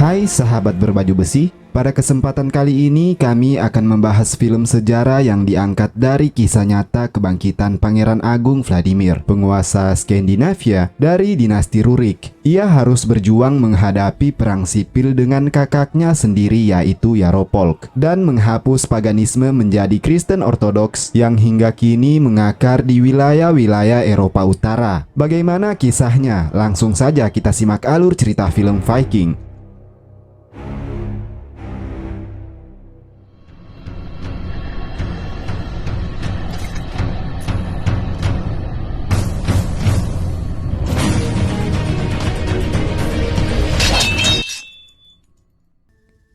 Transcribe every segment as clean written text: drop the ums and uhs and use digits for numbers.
Hai sahabat berbaju besi, pada kesempatan kali ini kami akan membahas film sejarah yang diangkat dari kisah nyata kebangkitan Pangeran Agung Vladimir, penguasa Skandinavia dari dinasti Rurik. Ia harus berjuang menghadapi perang sipil dengan kakaknya sendiri yaitu Yaropolk dan menghapus paganisme menjadi Kristen Ortodoks yang hingga kini mengakar di wilayah-wilayah Eropa Utara. Bagaimana kisahnya? Langsung saja kita simak alur cerita film Viking.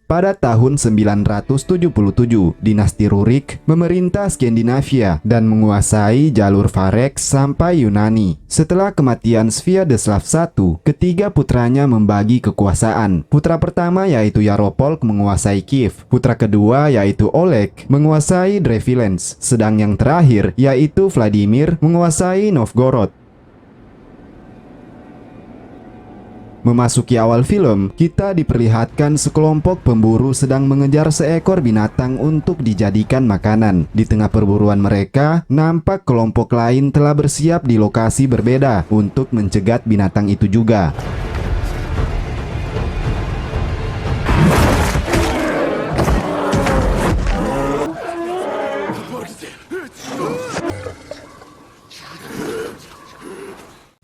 Pada tahun 977, dinasti Rurik memerintah Skandinavia dan menguasai jalur Varex sampai Yunani. Setelah kematian Sviatoslav I, ketiga putranya membagi kekuasaan. Putra pertama yaitu Yaropolk menguasai Kiev, putra kedua yaitu Oleg menguasai Drevliansk, sedang yang terakhir yaitu Vladimir menguasai Novgorod. Memasuki awal film, kita diperlihatkan sekelompok pemburu sedang mengejar seekor binatang untuk dijadikan makanan. Di tengah perburuan mereka, nampak kelompok lain telah bersiap di lokasi berbeda untuk mencegat binatang itu juga.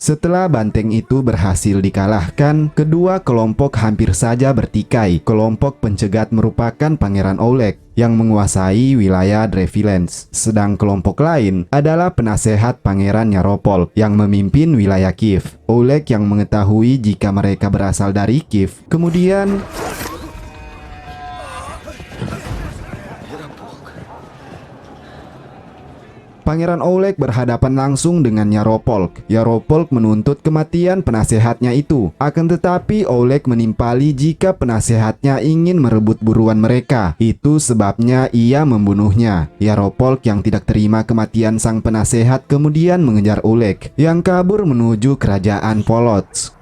Setelah banteng itu berhasil dikalahkan, kedua kelompok hampir saja bertikai. Kelompok pencegat merupakan Pangeran Oleg yang menguasai wilayah Drevliansk, sedang kelompok lain adalah penasehat Pangeran Yaropolk yang memimpin wilayah Kiev. Oleg yang mengetahui jika mereka berasal dari Kiev, kemudian Pangeran Oleg berhadapan langsung dengan Yaropolk. Yaropolk menuntut kematian penasehatnya itu. Akan tetapi Oleg menimpali jika penasehatnya ingin merebut buruan mereka. Itu sebabnya ia membunuhnya. Yaropolk yang tidak terima kematian sang penasehat kemudian mengejar Oleg yang kabur menuju kerajaan Polotsk.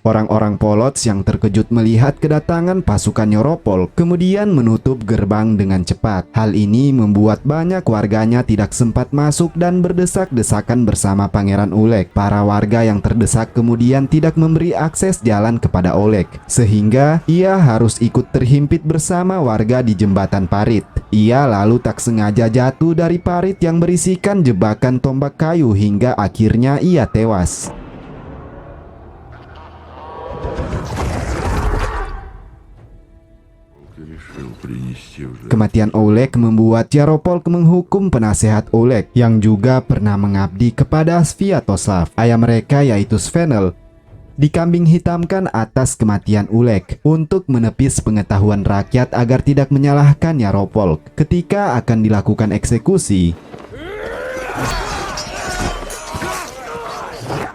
Orang-orang Polotsk yang terkejut melihat kedatangan pasukan Yaropolk kemudian menutup gerbang dengan cepat. Hal ini membuat banyak warganya tidak sempat masuk dan berdesak-desakan bersama Pangeran Oleg. Para warga yang terdesak kemudian tidak memberi akses jalan kepada Oleg, sehingga ia harus ikut terhimpit bersama warga di jembatan parit. Ia lalu tak sengaja jatuh dari parit yang berisikan jebakan tombak kayu hingga akhirnya ia tewas. Kematian Oleg membuat Yaropolk menghukum penasehat Oleg yang juga pernah mengabdi kepada Sviatoslav. Ayah mereka yaitu Svenel dikambing hitamkan atas kematian Oleg untuk menepis pengetahuan rakyat agar tidak menyalahkan Yaropolk ketika akan dilakukan eksekusi.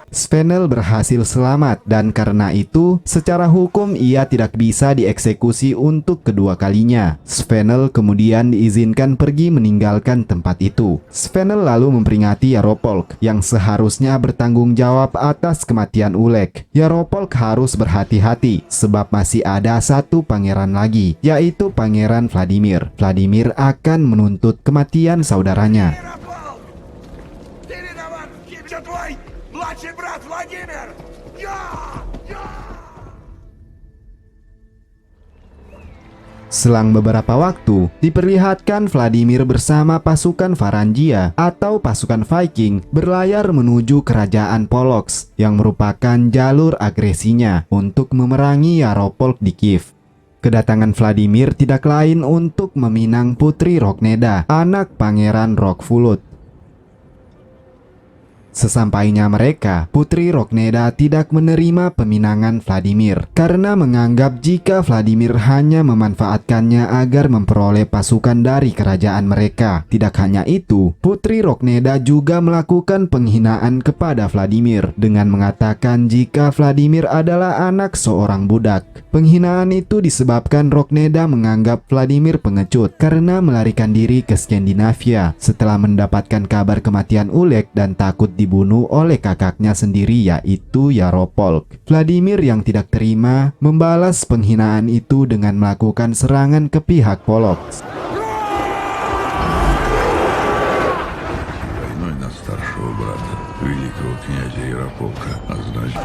Svenel berhasil selamat dan karena itu secara hukum ia tidak bisa dieksekusi untuk kedua kalinya. Svenel kemudian diizinkan pergi meninggalkan tempat itu. Svenel lalu memperingati Yaropolk yang seharusnya bertanggung jawab atas kematian Oleg. Yaropolk harus berhati-hati sebab masih ada satu pangeran lagi, yaitu Pangeran Vladimir. Vladimir akan menuntut kematian saudaranya. Selang beberapa waktu, diperlihatkan Vladimir bersama pasukan Varangia atau pasukan Viking berlayar menuju kerajaan Polotsk yang merupakan jalur agresinya untuk memerangi Yaropolk di Kiev. Kedatangan Vladimir tidak lain untuk meminang putri Rogneda, anak Pangeran Rokfulut. Sesampainya mereka, Putri Rogneda tidak menerima peminangan Vladimir karena menganggap jika Vladimir hanya memanfaatkannya agar memperoleh pasukan dari kerajaan mereka. Tidak hanya itu, Putri Rogneda juga melakukan penghinaan kepada Vladimir dengan mengatakan jika Vladimir adalah anak seorang budak. Penghinaan itu disebabkan Rogneda menganggap Vladimir pengecut karena melarikan diri ke Skandinavia setelah mendapatkan kabar kematian Oleg dan takut dibunuh oleh kakaknya sendiri yaitu Yaropolk. Vladimir yang tidak terima membalas penghinaan itu dengan melakukan serangan ke pihak Polok. Войной на старшего брата, великого князя Ярополка, а значит...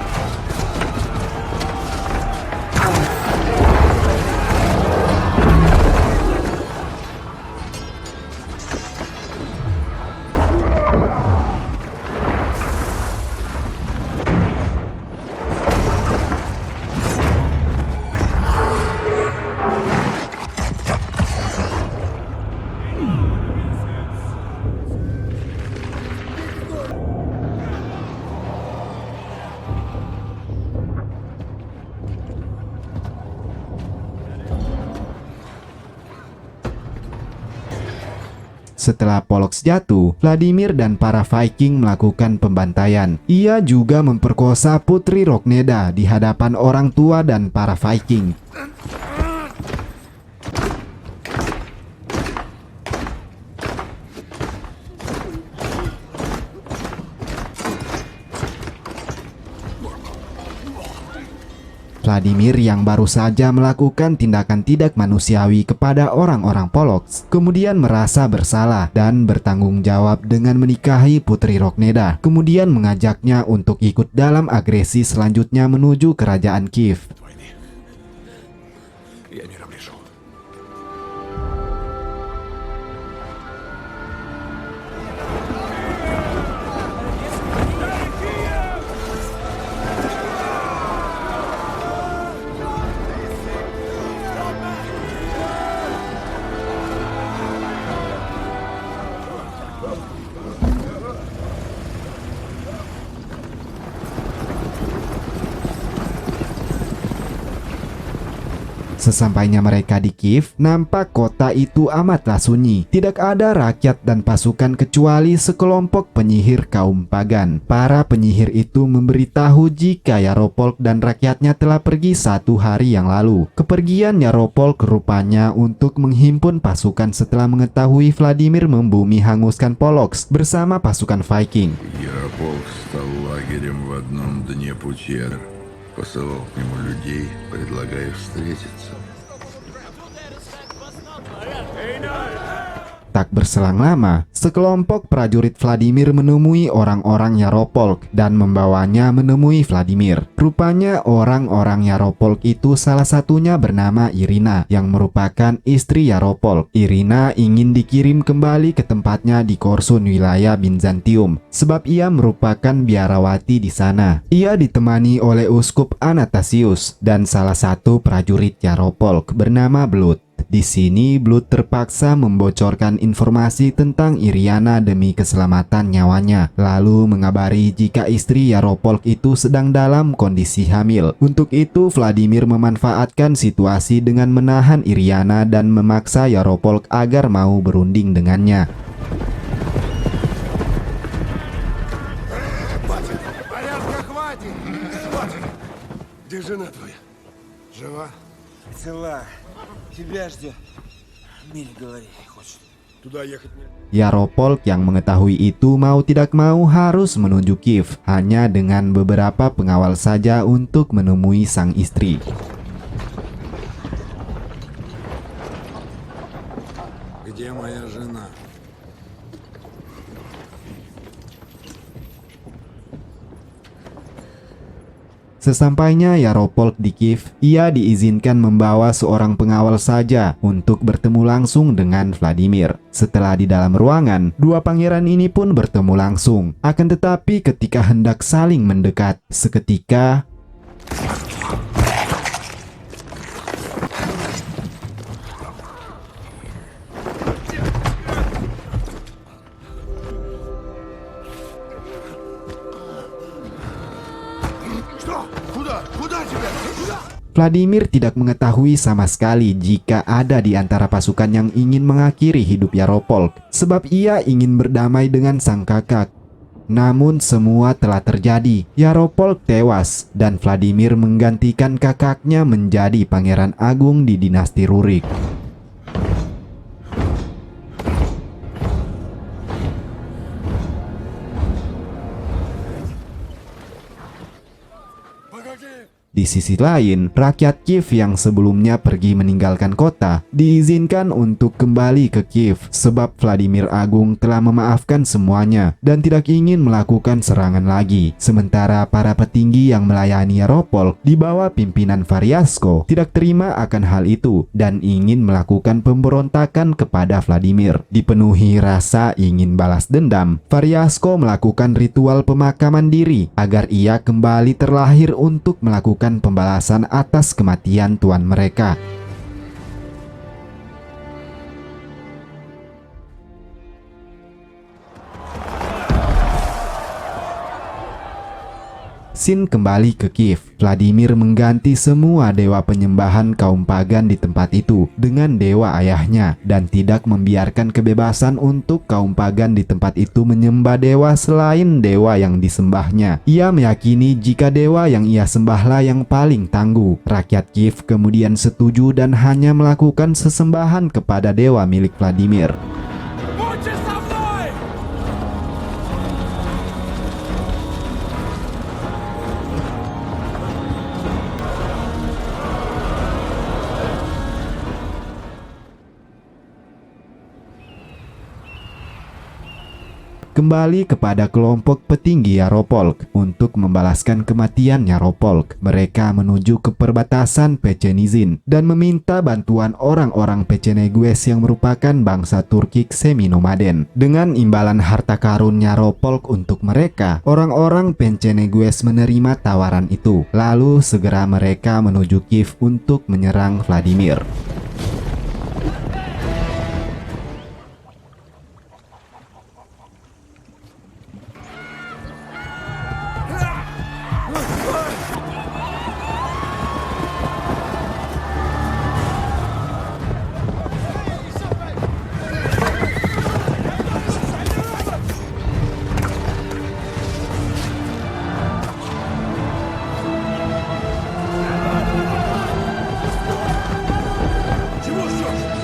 Setelah Polok jatuh, Vladimir dan para Viking melakukan pembantaian. Ia juga memperkosa Putri Rogneda di hadapan orang tua dan para Viking. Vladimir yang baru saja melakukan tindakan tidak manusiawi kepada orang-orang Polok, kemudian merasa bersalah dan bertanggung jawab dengan menikahi Putri Rogneda, kemudian mengajaknya untuk ikut dalam agresi selanjutnya menuju kerajaan Kiev. Sesampainya mereka di Kiev, nampak kota itu amatlah sunyi. Tidak ada rakyat dan pasukan kecuali sekelompok penyihir kaum pagan. Para penyihir itu memberitahu jika Yaropolk dan rakyatnya telah pergi 1 hari yang lalu. Kepergian Yaropolk rupanya untuk menghimpun pasukan setelah mengetahui Vladimir membumi hanguskan Polok bersama pasukan Viking. Ярополк стал лагерем в одном дне пути. Посылал к нему людей, предлагая встретиться. Tak berselang lama, sekelompok prajurit Vladimir menemui orang-orang Yaropolk dan membawanya menemui Vladimir. Rupanya orang-orang Yaropolk itu salah satunya bernama Irina yang merupakan istri Yaropolk. Irina ingin dikirim kembali ke tempatnya di Korsun wilayah Bizantium sebab ia merupakan biarawati di sana. Ia ditemani oleh Uskup Anastasius dan salah satu prajurit Yaropolk bernama Blood. Di sini Blood terpaksa membocorkan informasi tentang Iriana demi keselamatan nyawanya, lalu mengabari jika istri Yaropolk itu sedang dalam kondisi hamil. Untuk itu Vladimir memanfaatkan situasi dengan menahan Iriana dan memaksa Yaropolk agar mau berunding dengannya. Где жена твоя? Жива? Цела. Тебя ждет. Мире говори, хочет. Туда ехать нельзя. Yaropolk yang mengetahui itu mau tidak mau harus menuju Kiev hanya dengan beberapa pengawal saja untuk menemui sang istri. Где моя жена? Sesampainya Yaropolk di Kiev, ia diizinkan membawa seorang pengawal saja untuk bertemu langsung dengan Vladimir. Setelah di dalam ruangan, dua pangeran ini pun bertemu langsung. Akan tetapi ketika hendak saling mendekat, seketika Куда тебя? Куда? Vladimir tidak mengetahui sama sekali jika ada di antara pasukan yang ingin mengakhiri hidup Yaropolk, sebab ia ingin berdamai dengan sang kakak. Namun semua telah terjadi. Yaropolk tewas dan Vladimir menggantikan kakaknya menjadi pangeran agung di dinasti Rurik. Погоди! Di sisi lain, rakyat Kiev yang sebelumnya pergi meninggalkan kota diizinkan untuk kembali ke Kiev sebab Vladimir Agung telah memaafkan semuanya dan tidak ingin melakukan serangan lagi. Sementara para petinggi yang melayani Yaropolk di bawah pimpinan Variasko tidak terima akan hal itu dan ingin melakukan pemberontakan kepada Vladimir. Dipenuhi rasa ingin balas dendam, Variasko melakukan ritual pemakaman diri agar ia kembali terlahir untuk melakukan pembalasan atas kematian tuan mereka. Sin kembali ke Kiev. Vladimir mengganti semua dewa penyembahan kaum pagan di tempat itu dengan dewa ayahnya dan tidak membiarkan kebebasan untuk kaum pagan di tempat itu menyembah dewa selain dewa yang disembahnya. Ia meyakini jika dewa yang ia sembahlah yang paling tangguh. Rakyat Kiev kemudian setuju dan hanya melakukan sesembahan kepada dewa milik Vladimir. Будьте со мной! Kembali kepada kelompok petinggi Yaropolk untuk membalaskan kematian Yaropolk. Mereka menuju ke perbatasan Pecenizin dan meminta bantuan orang-orang Pechenegues yang merupakan bangsa Turkik semi-nomaden. Dengan imbalan harta karun Yaropolk untuk mereka, orang-orang Pechenegues menerima tawaran itu. Lalu segera mereka menuju Kiev untuk menyerang Vladimir. Чего ждешь?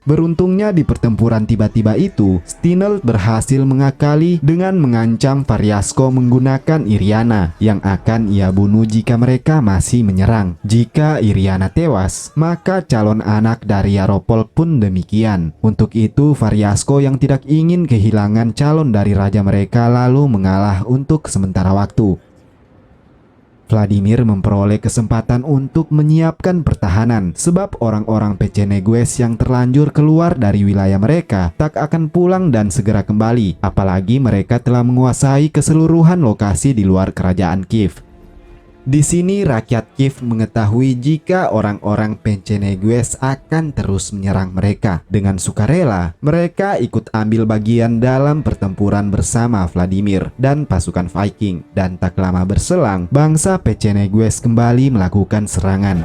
Beruntungnya di pertempuran tiba-tiba itu, Stinel berhasil mengakali dengan mengancam Variasko menggunakan Iriana yang akan ia bunuh jika mereka masih menyerang. Jika Iriana tewas, maka calon anak dari Yaropolk pun demikian. Untuk itu, Variasko yang tidak ingin kehilangan calon dari raja mereka lalu mengalah untuk sementara waktu. Vladimir memperoleh kesempatan untuk menyiapkan pertahanan sebab orang-orang Pechenegues yang terlanjur keluar dari wilayah mereka tak akan pulang dan segera kembali, apalagi mereka telah menguasai keseluruhan lokasi di luar kerajaan Kiev. Di sini rakyat Kiev mengetahui jika orang-orang Pechenegues akan terus menyerang mereka. Dengan sukarela, mereka ikut ambil bagian dalam pertempuran bersama Vladimir dan pasukan Viking. Dan tak lama berselang, bangsa Pechenegues kembali melakukan serangan.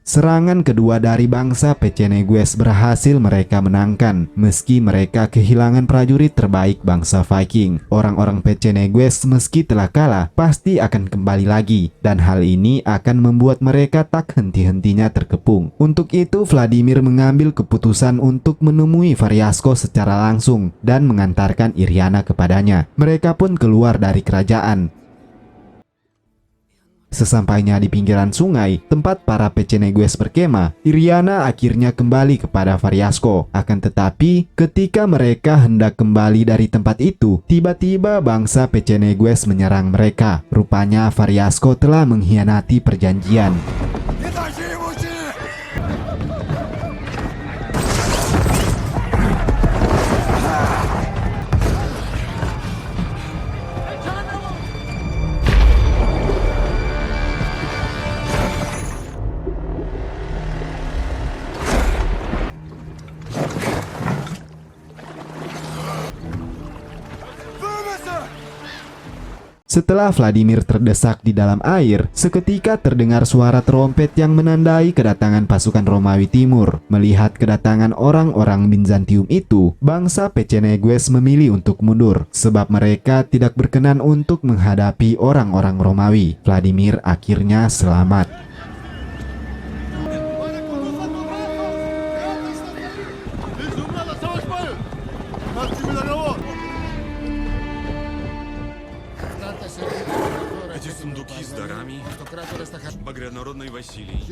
Serangan kedua dari bangsa Pechenegues berhasil mereka menangkan. Meski mereka kehilangan prajurit terbaik bangsa Viking, orang-orang Pechenegues meski telah kalah pasti akan kembali lagi, dan hal ini akan membuat mereka tak henti-hentinya terkepung. Untuk itu Vladimir mengambil keputusan untuk menemui Variasko secara langsung dan mengantarkan Irina kepadanya. Mereka pun keluar dari kerajaan. Sesampainya di pinggiran sungai, tempat para Pechenegues berkemah, Irina akhirnya kembali kepada Variasko. Akan tetapi, ketika mereka hendak kembali dari tempat itu, tiba-tiba bangsa Pechenegues menyerang mereka. Rupanya Variasko telah mengkhianati perjanjian. Не дайте ему уйти! Вымысел! Setelah Vladimir terdesak di dalam air, seketika terdengar suara trompet yang menandai kedatangan pasukan Romawi Timur. Melihat kedatangan orang-orang Bizantium itu, bangsa Pechenegues memilih untuk mundur, sebab mereka tidak berkenan untuk menghadapi orang-orang Romawi. Vladimir akhirnya selamat. Эти сундуки с дарами Багрянародный Василий.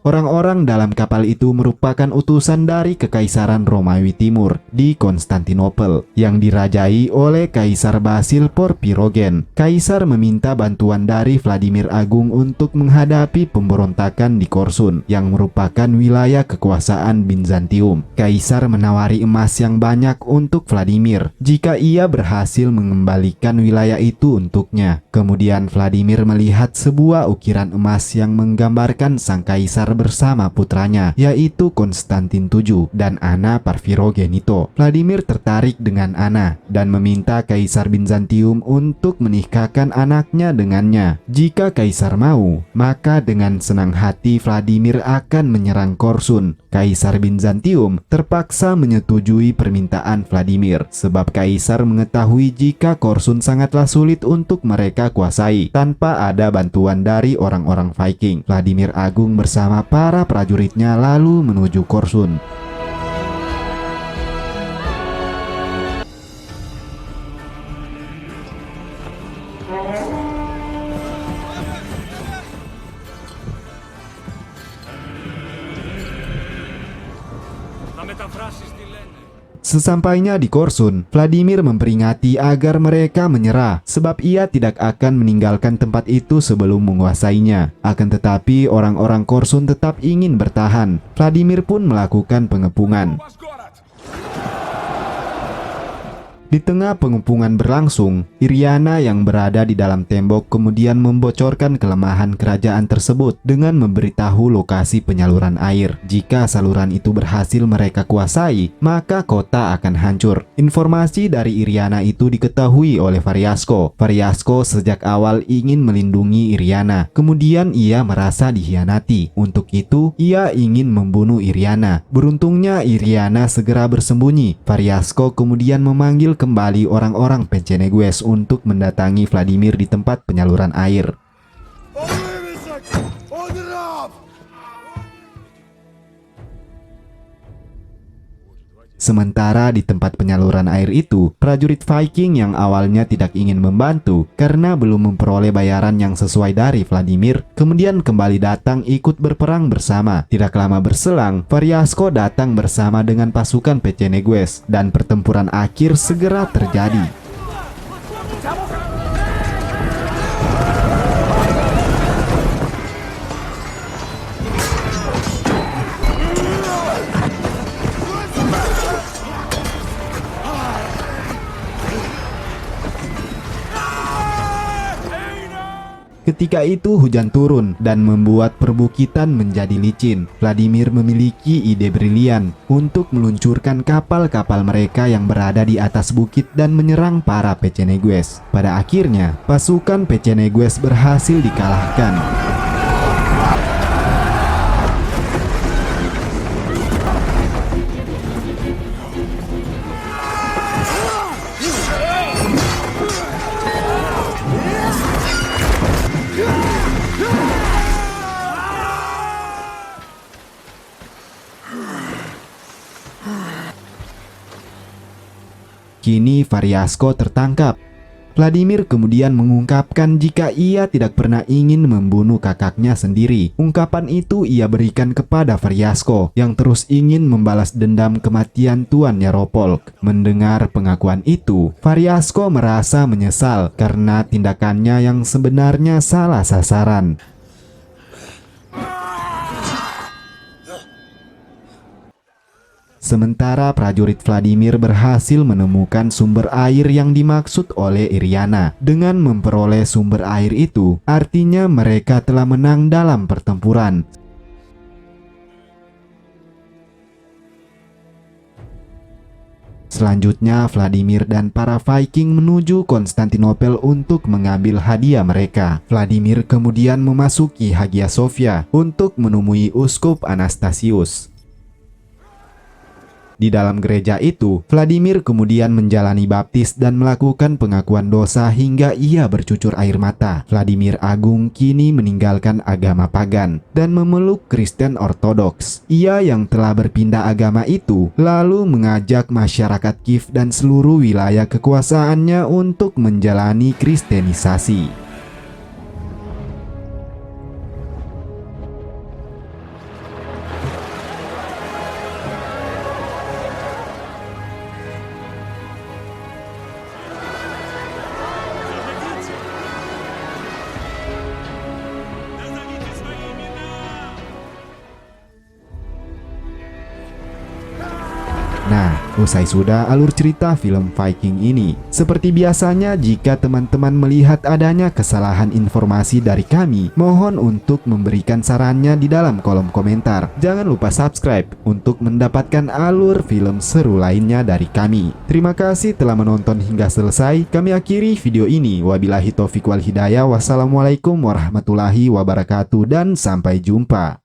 Orang-orang dalam kapal itu merupakan utusan dari Kekaisaran Romawi Timur di Konstantinopel yang dirajai oleh Kaisar Basil Porphyrogen. Kaisar meminta bantuan dari Vladimir Agung untuk menghadapi pemberontakan di Korsun yang merupakan wilayah kekuasaan Bizantium. Kaisar menawari emas yang banyak untuk Vladimir jika ia berhasil mengembalikan wilayah itu untuknya. Kemudian Vladimir melihat sebuah ukiran emas yang menggambarkan sang kaisar bersama putranya, yaitu Konstantin VII dan Anna Parfirogenito. Vladimir tertarik dengan Anna dan meminta Kaisar Bizantium untuk menikahkan anaknya dengannya. Jika Kaisar mau, maka dengan senang hati Vladimir akan menyerang Korsun. Kaisar Bizantium terpaksa menyetujui permintaan Vladimir, sebab Kaisar mengetahui jika Korsun sangatlah sulit untuk mereka kuasai tanpa ada bantuan dari orang-orang Viking. Vladimir Agung bersama para prajuritnya lalu menuju Korsun. Να μεταφράσεις τι λένε. Sesampainya di Korsun, Vladimir memperingati agar mereka menyerah sebab ia tidak akan meninggalkan tempat itu sebelum menguasainya. Akan tetapi orang-orang Korsun tetap ingin bertahan. Vladimir pun melakukan pengepungan. Ваш город! Di tengah pengepungan berlangsung, Irina yang berada di dalam tembok kemudian membocorkan kelemahan kerajaan tersebut dengan memberitahu lokasi penyaluran air. Jika saluran itu berhasil mereka kuasai, maka kota akan hancur. Informasi dari Irina itu diketahui oleh Variasko. Variasko sejak awal ingin melindungi Irina, kemudian ia merasa dikhianati. Untuk itu, ia ingin membunuh Irina. Beruntungnya Irina segera bersembunyi. Variasko kemudian memanggil kembali orang-orang Pechenegues untuk mendatangi Vladimir di tempat penyaluran air. Он вымысел! Он раб! Sementara di tempat penyaluran air itu, prajurit Viking yang awalnya tidak ingin membantu karena belum memperoleh bayaran yang sesuai dari Vladimir, kemudian kembali datang ikut berperang bersama. Tidak lama berselang, Variasko datang bersama dengan pasukan Pechenegues dan pertempuran akhir segera terjadi. Ketika itu hujan turun dan membuat perbukitan menjadi licin. Vladimir memiliki ide brilian untuk meluncurkan kapal-kapal mereka yang berada di atas bukit dan menyerang para Pechenegues. Pada akhirnya, pasukan Pechenegues berhasil dikalahkan. Kini Variasko tertangkap. Vladimir kemudian mengungkapkan jika ia tidak pernah ingin membunuh kakaknya sendiri. Ungkapan itu ia berikan kepada Variasko yang terus ingin membalas dendam kematian Tuan Yaropolk. Mendengar pengakuan itu, Variasko merasa menyesal karena tindakannya yang sebenarnya salah sasaran. Sementara prajurit Vladimir berhasil menemukan sumber air yang dimaksud oleh Iriana. Dengan memperoleh sumber air itu, artinya mereka telah menang dalam pertempuran. Selanjutnya, Vladimir dan para Viking menuju Konstantinopel untuk mengambil hadiah mereka. Vladimir kemudian memasuki Hagia Sophia untuk menemui Uskup Anastasius. Di dalam gereja itu, Vladimir kemudian menjalani baptis dan melakukan pengakuan dosa hingga ia bercucur air mata. Vladimir Agung kini meninggalkan agama pagan dan memeluk Kristen Ortodoks. Ia yang telah berpindah agama itu lalu mengajak masyarakat Kiev dan seluruh wilayah kekuasaannya untuk menjalani kristenisasi. Nah, usai sudah alur cerita film Viking ini. Seperti biasanya, jika teman-teman melihat adanya kesalahan informasi dari kami, mohon untuk memberikan sarannya di dalam kolom komentar. Jangan lupa subscribe untuk mendapatkan alur film seru lainnya dari kami. Terima kasih telah menonton hingga selesai. Kami akhiri video ini. Wabillahi taufiq wal hidayah. Wassalamualaikum warahmatullahi wabarakatuh dan sampai jumpa.